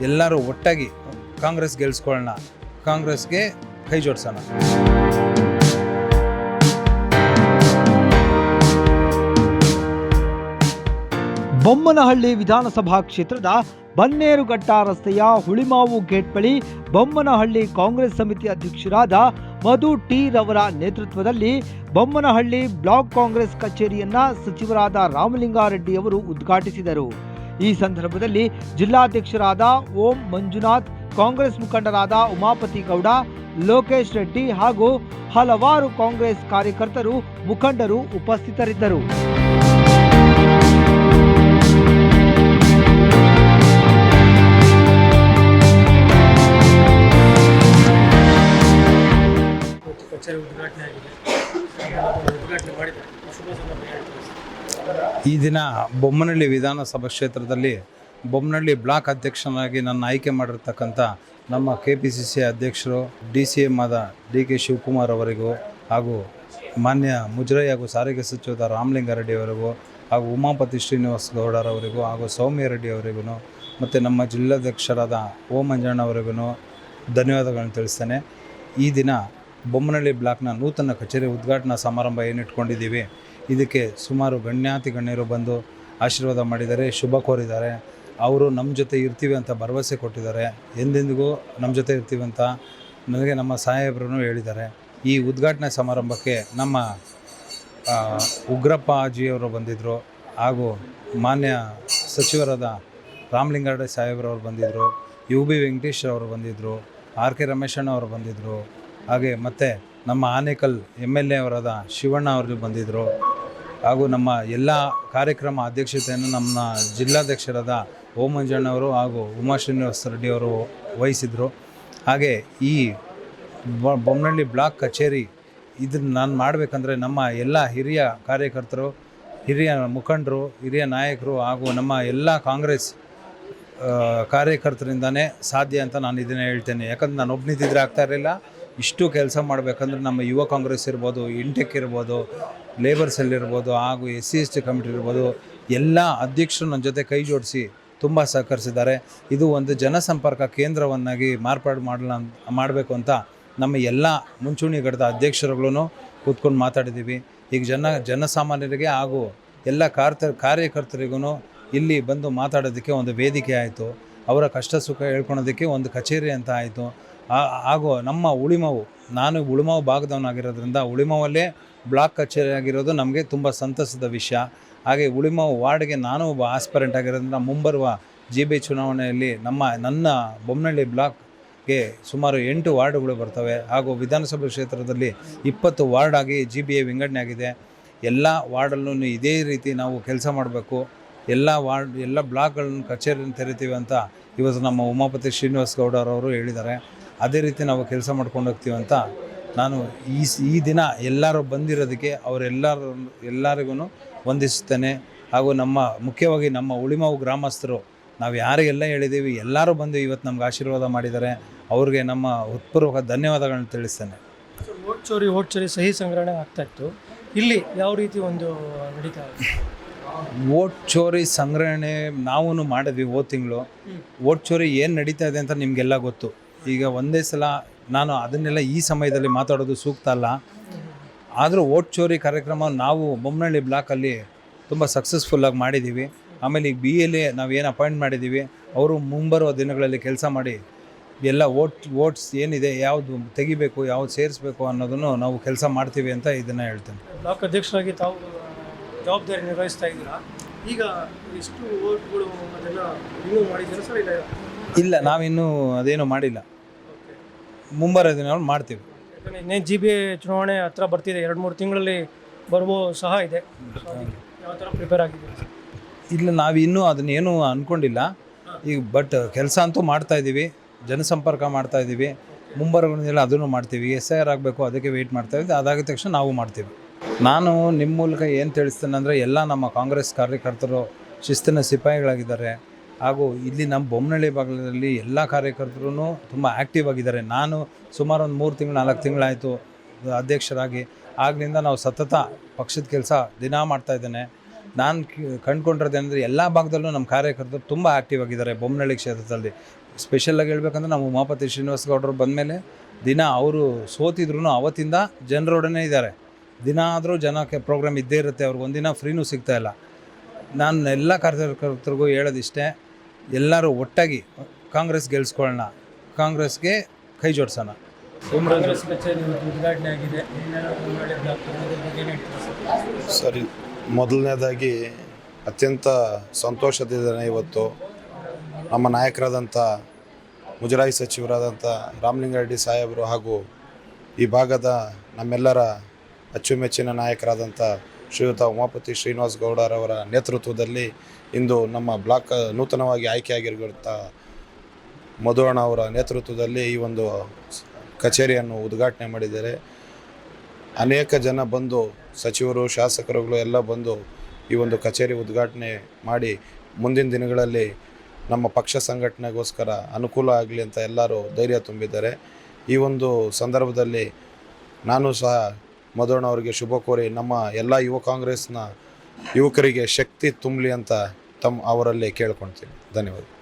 ಎಲ್ಲರೂ ಒಟ್ಟಾಗಿ ಕಾಂಗ್ರೆಸ್ ಗೆಲ್ಸ್ಕೊಳ್ಳೋಣ, ಕಾಂಗ್ರೆಸ್ಗೆ ಕೈ ಜೋಡಿಸೋಣ. ಬೊಮ್ಮನಹಳ್ಳಿ ವಿಧಾನಸಭಾ ಕ್ಷೇತ್ರದ ಬನ್ನೇರುಘಟ್ಟ ರಸ್ತೆಯ ಹುಳಿಮಾವು ಗೇಟ್ ಬಳಿ ಬೊಮ್ಮನಹಳ್ಳಿ ಕಾಂಗ್ರೆಸ್ ಸಮಿತಿ ಅಧ್ಯಕ್ಷರಾದ ಮಧು ಟಿ ರವರ ನೇತೃತ್ವದಲ್ಲಿ ಬೊಮ್ಮನಹಳ್ಳಿ ಬ್ಲಾಕ್ ಕಾಂಗ್ರೆಸ್ ಕಚೇರಿಯನ್ನ ಸಚಿವರಾದ ರಾಮಲಿಂಗಾರೆಡ್ಡಿ ಅವರು ಉದ್ಘಾಟಿಸಿದರು. ಈ ಸಂದರ್ಭದಲ್ಲಿ ಜಿಲ್ಲಾಧ್ಯಕ್ಷರಾದ ಓಂ ಮಂಜುನಾಥ್, ಕಾಂಗ್ರೆಸ್ ಮುಖಂಡರಾದ ಉಮಾಪತಿ ಗೌಡ, ಲೋಕೇಶ್ ರೆಡ್ಡಿ ಹಾಗೂ ಹಲವಾರು ಕಾಂಗ್ರೆಸ್ ಕಾರ್ಯಕರ್ತರು, ಮುಖಂಡರು ಉಪಸ್ಥಿತರಿದ್ದರು. ಈ ದಿನ ಬೊಮ್ಮನಹಳ್ಳಿ ವಿಧಾನಸಭಾ ಕ್ಷೇತ್ರದಲ್ಲಿ ಬೊಮ್ಮನಹಳ್ಳಿ ಬ್ಲಾಕ್ ಅಧ್ಯಕ್ಷನಾಗಿ ನನ್ನ ಆಯ್ಕೆ ಮಾಡಿರ್ತಕ್ಕಂಥ ನಮ್ಮ KPCC ಅಧ್ಯಕ್ಷರು DCM ಆದ DK ಶಿವಕುಮಾರ್ ಅವರಿಗೂ ಹಾಗೂ ಮಾನ್ಯ ಮುಜರಾಯಿ ಹಾಗೂ ಸಾರಿಗೆ ಸಚಿವರಾದ ರಾಮಲಿಂಗಾರೆಡ್ಡಿ ಅವರಿಗೂ ಹಾಗೂ ಉಮಾಪತಿ ಶ್ರೀನಿವಾಸ್ ಗೌಡರವರಿಗೂ ಹಾಗೂ ಸೌಮ್ಯ ರೆಡ್ಡಿ ಅವರಿಗೂ ಮತ್ತು ನಮ್ಮ ಜಿಲ್ಲಾಧ್ಯಕ್ಷರಾದ ಓಂ ಮಂಜಣ್ಣ ಅವರಿಗೂ ಧನ್ಯವಾದಗಳನ್ನು ತಿಳಿಸ್ತೇನೆ. ಈ ದಿನ ಬೊಮ್ಮನಹಳ್ಳಿ ಬ್ಲಾಕ್ನ ನೂತನ ಕಚೇರಿ ಉದ್ಘಾಟನಾ ಸಮಾರಂಭ ಏನಿಟ್ಕೊಂಡಿದ್ದೀವಿ, ಇದಕ್ಕೆ ಸುಮಾರು ಗಣ್ಯಾತಿ ಗಣ್ಯರು ಬಂದು ಆಶೀರ್ವಾದ ಮಾಡಿದ್ದಾರೆ, ಶುಭ ಕೋರಿದ್ದಾರೆ. ಅವರು ನಮ್ಮ ಜೊತೆ ಇರ್ತೀವಿ ಅಂತ ಭರವಸೆ ಕೊಟ್ಟಿದ್ದಾರೆ, ಎಂದೆಂದಿಗೂ ನಮ್ಮ ಜೊತೆ ಇರ್ತೀವಿ ಅಂತ ನನಗೆ ನಮ್ಮ ಸಾಹೇಬರು ಹೇಳಿದ್ದಾರೆ. ಈ ಉದ್ಘಾಟನಾ ಸಮಾರಂಭಕ್ಕೆ ನಮ್ಮ ಉಗ್ರಪ್ಪ ಅಜ್ಜಿಯವರು ಬಂದಿದ್ದರು, ಹಾಗೂ ಮಾನ್ಯ ಸಚಿವರಾದ ರಾಮಲಿಂಗಾರೆಡ್ಡಿ ಸಾಹೇಬ್ರವರು ಬಂದಿದ್ದರು, UB ವೆಂಕಟೇಶ್ ಅವರು ಬಂದಿದ್ದರು, RK ರಮೇಶಣ್ಣ ಅವರು ಬಂದಿದ್ದರು, ಹಾಗೆ ಮತ್ತು ನಮ್ಮ ಆನೇಕಲ್ MLA ಅವರಾದ ಶಿವಣ್ಣ ಅವರು ಬಂದಿದ್ದರು, ಹಾಗೂ ನಮ್ಮ ಎಲ್ಲ ಕಾರ್ಯಕ್ರಮ ಅಧ್ಯಕ್ಷತೆಯನ್ನು ನಮ್ಮ ಜಿಲ್ಲಾಧ್ಯಕ್ಷರಾದ ಓಂ ಮಂಜಣ್ಣವರು ಹಾಗೂ ಉಮಾ ಶ್ರೀನಿವಾಸ ರೆಡ್ಡಿ ಅವರು ವಹಿಸಿದರು. ಹಾಗೆ ಈ ಬೊಮ್ಮನಹಳ್ಳಿ ಬ್ಲಾಕ್ ಕಚೇರಿ ಇದನ್ನು ನಾನು ಮಾಡಬೇಕಂದ್ರೆ ನಮ್ಮ ಎಲ್ಲ ಹಿರಿಯ ಕಾರ್ಯಕರ್ತರು, ಹಿರಿಯ ಮುಖಂಡರು, ಹಿರಿಯ ನಾಯಕರು ಹಾಗೂ ನಮ್ಮ ಎಲ್ಲ ಕಾಂಗ್ರೆಸ್ ಕಾರ್ಯಕರ್ತರಿಂದನೇ ಸಾಧ್ಯ ಅಂತ ನಾನು ಇದನ್ನು ಹೇಳ್ತೇನೆ. ಯಾಕಂದ್ರೆ ನಾನು ಒಬ್ಬನಿದ್ದಿದ್ರೆ ಆಗ್ತಾ ಇರಲಿಲ್ಲ. ಇಷ್ಟು ಕೆಲಸ ಮಾಡಬೇಕಂದ್ರೆ ನಮ್ಮ ಯುವ ಕಾಂಗ್ರೆಸ್ ಇರ್ಬೋದು, ಇಂಟೆಕ್ ಇರ್ಬೋದು, ಲೇಬರ್ ಸೆಲ್ ಇರ್ಬೋದು, ಹಾಗೂ SC/ST ಕಮಿಟಿ ಇರ್ಬೋದು, ಎಲ್ಲ ಅಧ್ಯಕ್ಷರು ನನ್ನ ಜೊತೆ ಕೈ ಜೋಡಿಸಿ ತುಂಬ ಸಹಕರಿಸಿದ್ದಾರೆ. ಇದು ಒಂದು ಜನಸಂಪರ್ಕ ಕೇಂದ್ರವನ್ನಾಗಿ ಮಾರ್ಪಾಡು ಮಾಡಬೇಕು ಅಂತ ನಮ್ಮ ಎಲ್ಲ ಮುಂಚೂಣಿ ಘಟದ ಅಧ್ಯಕ್ಷರುಗಳೂ ಕೂತ್ಕೊಂಡು ಮಾತಾಡಿದ್ದೀವಿ. ಈಗ ಜನಸಾಮಾನ್ಯರಿಗೆ ಹಾಗೂ ಎಲ್ಲ ಕಾರ್ಯಕರ್ತರಿಗೂ ಇಲ್ಲಿ ಬಂದು ಮಾತಾಡೋದಕ್ಕೆ ಒಂದು ವೇದಿಕೆ ಆಯಿತು. ಅವರ ಕಷ್ಟ ಸುಖ ಹೇಳ್ಕೊಳೋದಕ್ಕೆ ಒಂದು ಕಚೇರಿ ಅಂತ ಆಯಿತು. ಹಾಗೂ ನಮ್ಮ ಉಳಿಮಾವು, ನಾನು ಉಳಿಮಾವು ಭಾಗದವನಾಗಿರೋದ್ರಿಂದ ಉಳಿಮಾವಲ್ಲೇ ಬ್ಲಾಕ್ ಕಚೇರಿ ಆಗಿರೋದು ನಮಗೆ ತುಂಬ ಸಂತಸದ ವಿಷಯ. ಹಾಗೆ ಉಳಿಮಾವು ವಾರ್ಡ್ಗೆ ನಾನು ಒಬ್ಬ ಆಸ್ಪರೆಂಟ್ ಆಗಿರೋದ್ರಿಂದ ಮುಂಬರುವ GB ಚುನಾವಣೆಯಲ್ಲಿ ನನ್ನ ಬೊಮ್ಮನಹಳ್ಳಿ ಬ್ಲಾಕ್ಗೆ ಸುಮಾರು 8 ವಾರ್ಡ್ಗಳು ಬರ್ತವೆ. ಹಾಗೂ ವಿಧಾನಸಭಾ ಕ್ಷೇತ್ರದಲ್ಲಿ 20 ವಾರ್ಡ್ ಆಗಿ GBA ವಿಂಗಡಣೆ ಆಗಿದೆ. ಎಲ್ಲ ವಾರ್ಡಲ್ಲೂ ಇದೇ ರೀತಿ ನಾವು ಕೆಲಸ ಮಾಡಬೇಕು. ಎಲ್ಲ ಬ್ಲಾಕ್ಗಳನ್ನು ಕಚೇರಿಯನ್ನು ತೆರಿತೀವಿ ಅಂತ ಇವತ್ತು ನಮ್ಮ ಉಮಾಪತಿ ಶ್ರೀನಿವಾಸ್ ಗೌಡರವರು ಹೇಳಿದ್ದಾರೆ. ಅದೇ ರೀತಿ ನಾವು ಕೆಲಸ ಮಾಡ್ಕೊಂಡು ಹೋಗ್ತೀವಿ ಅಂತ ನಾನು ಈ ದಿನ ಎಲ್ಲರೂ ಬಂದಿರೋದಕ್ಕೆ ಎಲ್ಲರಿಗೂ ವಂದಿಸುತ್ತೇನೆ. ಹಾಗೂ ಮುಖ್ಯವಾಗಿ ನಮ್ಮ ಉಳಿಮಾವು ಗ್ರಾಮಸ್ಥರು, ನಾವು ಯಾರಿಗೆಲ್ಲ ಹೇಳಿದ್ದೀವಿ ಎಲ್ಲರೂ ಬಂದು ಇವತ್ತು ನಮ್ಗೆ ಆಶೀರ್ವಾದ ಮಾಡಿದ್ದಾರೆ. ಅವ್ರಿಗೆ ನಮ್ಮ ಹೃತ್ಪೂರ್ವಕ ಧನ್ಯವಾದಗಳನ್ನ ತಿಳಿಸ್ತೇನೆ. ಓಟ್ ಚೋರಿ ಸಹಿ ಸಂಗ್ರಹಣೆ ಆಗ್ತಾಯಿತ್ತು, ಇಲ್ಲಿ ಯಾವ ರೀತಿ ಒಂದು ನಡೀತಾ ಇದೆ? ಓಟ್ ಚೋರಿ ಸಂಗ್ರಹಣೆ ನಾವು ಮಾಡಿದ್ವಿ ಹೋದ ತಿಂಗಳು. ಓಟ್ ಚೋರಿ ಏನು ನಡೀತಾ ಇದೆ ಅಂತ ನಿಮಗೆಲ್ಲ ಗೊತ್ತು. ಈಗ ಒಂದೇ ಸಲ ನಾನು ಅದನ್ನೆಲ್ಲ ಈ ಸಮಯದಲ್ಲಿ ಮಾತಾಡೋದು ಸೂಕ್ತ ಅಲ್ಲ. ಆದರೂ ಓಟ್ ಚೋರಿ ಕಾರ್ಯಕ್ರಮ ನಾವು ಬೊಮ್ಮನಹಳ್ಳಿ ಬ್ಲಾಕಲ್ಲಿ ತುಂಬ ಸಕ್ಸಸ್ಫುಲ್ಲಾಗಿ ಮಾಡಿದ್ದೀವಿ. ಆಮೇಲೆ ಈಗ BLA ನಾವೇನು ಅಪಾಯಿಂಟ್ ಮಾಡಿದ್ದೀವಿ, ಅವರು ಮುಂಬರುವ ದಿನಗಳಲ್ಲಿ ಕೆಲಸ ಮಾಡಿ ಎಲ್ಲ ಓಟ್ಸ್ ಏನಿದೆ, ಯಾವುದು ತೆಗಿಬೇಕು, ಯಾವ್ದು ಸೇರಿಸ್ಬೇಕು ಅನ್ನೋದನ್ನು ನಾವು ಕೆಲಸ ಮಾಡ್ತೀವಿ ಅಂತ ಇದನ್ನು ಹೇಳ್ತೇನೆ. ಬ್ಲಾಕ್ ಅಧ್ಯಕ್ಷರಾಗಿ ತಾವು ಜವಾಬ್ದಾರಿ ನಿರ್ವಹಿಸ್ತಾ ಇದ್ದೀರಾ. ಈಗ ಎಷ್ಟು ಓಟ್ಗಳು ಅದೆಲ್ಲ ಇನ್ನೂ ಮಾಡಿದ್ದೀರಾ ಸರ್? ಇಲ್ಲ, ನಾವಿನ್ನೂ ಅದೇನು ಮಾಡಿಲ್ಲ. ಮುಂಬರೋ ದಿನಗಳು ಮಾಡ್ತೀವಿ. ಯಾಕಂದರೆ ಇನ್ನೇನು GBA ಚುನಾವಣೆ ಹತ್ರ ಬರ್ತಿದೆ, 2-3 ತಿಂಗಳಲ್ಲಿ ಬರ್ಬೋ ಸಹ ಇದೆ. ಯಾವ ಥರ ಪ್ರಿಪೇರ್ ಆಗಿದ್ದೀರಾ? ಇಲ್ಲ, ನಾವಿನ್ನೂ ಅದನ್ನೇನು ಅಂದ್ಕೊಂಡಿಲ್ಲ. ಈಗ ಬಟ್ ಕೆಲಸ ಅಂತೂ ಮಾಡ್ತಾಯಿದ್ದೀವಿ, ಜನಸಂಪರ್ಕ ಮಾಡ್ತಾಯಿದ್ದೀವಿ. ಮುಂಬರೋದಿಲ್ಲ ಅದನ್ನು ಮಾಡ್ತೀವಿ. SIR ಆಗಬೇಕು, ಅದಕ್ಕೆ ವೆಯ್ಟ್ ಮಾಡ್ತಾಯಿದ್ವಿ. ಅದಾಗಿದ ತಕ್ಷಣ ನಾವು ಮಾಡ್ತೀವಿ. ನಾನು ನಿಮ್ಮ ಮೂಲಕ ಏನು ತಿಳಿಸ್ತೇನೆ ಅಂದರೆ, ಎಲ್ಲ ನಮ್ಮ ಕಾಂಗ್ರೆಸ್ ಕಾರ್ಯಕರ್ತರು ಶಿಸ್ತಿನ ಸಿಪಾಯಿಗಳಾಗಿದ್ದಾರೆ. ಹಾಗೂ ಇಲ್ಲಿ ನಮ್ಮ ಬೊಮ್ಮನಹಳ್ಳಿ ಭಾಗದಲ್ಲಿ ಎಲ್ಲ ಕಾರ್ಯಕರ್ತರು ತುಂಬ ಆ್ಯಕ್ಟಿವ್ ಆಗಿದ್ದಾರೆ. ನಾನು ಸುಮಾರು ಒಂದು 3 ತಿಂಗಳು 4 ತಿಂಗಳಾಯಿತು ಅಧ್ಯಕ್ಷರಾಗಿ. ಆಗಲಿಂದ ನಾವು ಸತತ ಪಕ್ಷದ ಕೆಲಸ ದಿನ ಮಾಡ್ತಾಯಿದ್ದೇನೆ. ನಾನು ಕಂಡುಕೊಂಡಿರೋದೇನೆಂದರೆ, ಎಲ್ಲ ಭಾಗದಲ್ಲೂ ನಮ್ಮ ಕಾರ್ಯಕರ್ತರು ತುಂಬ ಆ್ಯಕ್ಟಿವ್ ಆಗಿದ್ದಾರೆ ಬೊಮ್ಮನಹಳ್ಳಿ ಕ್ಷೇತ್ರದಲ್ಲಿ. ಸ್ಪೆಷಲಾಗಿ ಹೇಳ್ಬೇಕಂದ್ರೆ ನಮ್ಮ ಉಮಾಪತಿ ಶ್ರೀನಿವಾಸ ಗೌಡರು ಬಂದಮೇಲೆ ದಿನ ಅವರು ಸೋತಿದ್ರು ಅವತ್ತಿಂದ ಜನರೊಡನೆ ಇದ್ದಾರೆ. ದಿನ ಆದರೂ ಜನಕ್ಕೆ ಪ್ರೋಗ್ರಾಮ್ ಇದ್ದೇ ಇರುತ್ತೆ, ಅವ್ರಿಗೆ ಒಂದಿನ ಫ್ರೀನೂ ಸಿಗ್ತಾಯಿಲ್ಲ. ನಾನು ಎಲ್ಲ ಕಾರ್ಯಕರ್ತರಿಗೂ ಹೇಳೋದಿಷ್ಟೇ, ಎಲ್ಲರೂ ಒಟ್ಟಾಗಿ ಕಾಂಗ್ರೆಸ್ ಗೆಲ್ಸ್ಕೊಳ್ಳೋಣ, ಕಾಂಗ್ರೆಸ್ಗೆ ಕೈ ಜೋಡಿಸೋಣ. ಕಾಂಗ್ರೆಸ್ ಕಚೇರಿ ಉದ್ಘಾಟನೆ ಆಗಿದೆ. ಸರಿ, ಮೊದಲನೇದಾಗಿ ಅತ್ಯಂತ ಸಂತೋಷದ ಇವತ್ತು ನಮ್ಮ ನಾಯಕರಾದಂಥ ಮುಜರಾಯಿ ಸಚಿವರಾದಂಥ ರಾಮಲಿಂಗಾರೆಡ್ಡಿ ಸಾಹೇಬರು ಹಾಗೂ ಈ ಭಾಗದ ನಮ್ಮೆಲ್ಲರ ಅಚ್ಚುಮೆಚ್ಚಿನ ನಾಯಕರಾದಂಥ ಶ್ರೀಯುತ ಉಮಾಪತಿ ಶ್ರೀನಿವಾಸ ಗೌಡರವರ ನೇತೃತ್ವದಲ್ಲಿ ಇಂದು ನಮ್ಮ ಬ್ಲಾಕ್ ನೂತನವಾಗಿ ಆಯ್ಕೆಯಾಗಿರುವಂಥ ಮಧುವಣ್ಣ ಅವರ ನೇತೃತ್ವದಲ್ಲಿ ಈ ಒಂದು ಕಚೇರಿಯನ್ನು ಉದ್ಘಾಟನೆ ಮಾಡಿದ್ದಾರೆ. ಅನೇಕ ಜನ ಬಂದು, ಸಚಿವರು, ಶಾಸಕರುಗಳು ಎಲ್ಲ ಬಂದು ಈ ಒಂದು ಕಚೇರಿ ಉದ್ಘಾಟನೆ ಮಾಡಿ ಮುಂದಿನ ದಿನಗಳಲ್ಲಿ ನಮ್ಮ ಪಕ್ಷ ಸಂಘಟನೆಗೋಸ್ಕರ ಅನುಕೂಲ ಆಗಲಿ ಅಂತ ಎಲ್ಲರೂ ಧೈರ್ಯ ತುಂಬಿದ್ದಾರೆ. ಈ ಒಂದು ಸಂದರ್ಭದಲ್ಲಿ ನಾನು ಸಹ ಮಧುವಣ್ಣ ಅವರಿಗೆ ಶುಭ ಕೋರಿ ನಮ್ಮ ಎಲ್ಲ ಯುವ ಕಾಂಗ್ರೆಸ್ನ ಯುವಕರಿಗೆ ಶಕ್ತಿ ತುಂಬಲಿ ಅಂತ ಅವರಲ್ಲಿ ಕೇಳ್ಕೊಳ್ತೀನಿ. ಧನ್ಯವಾದ.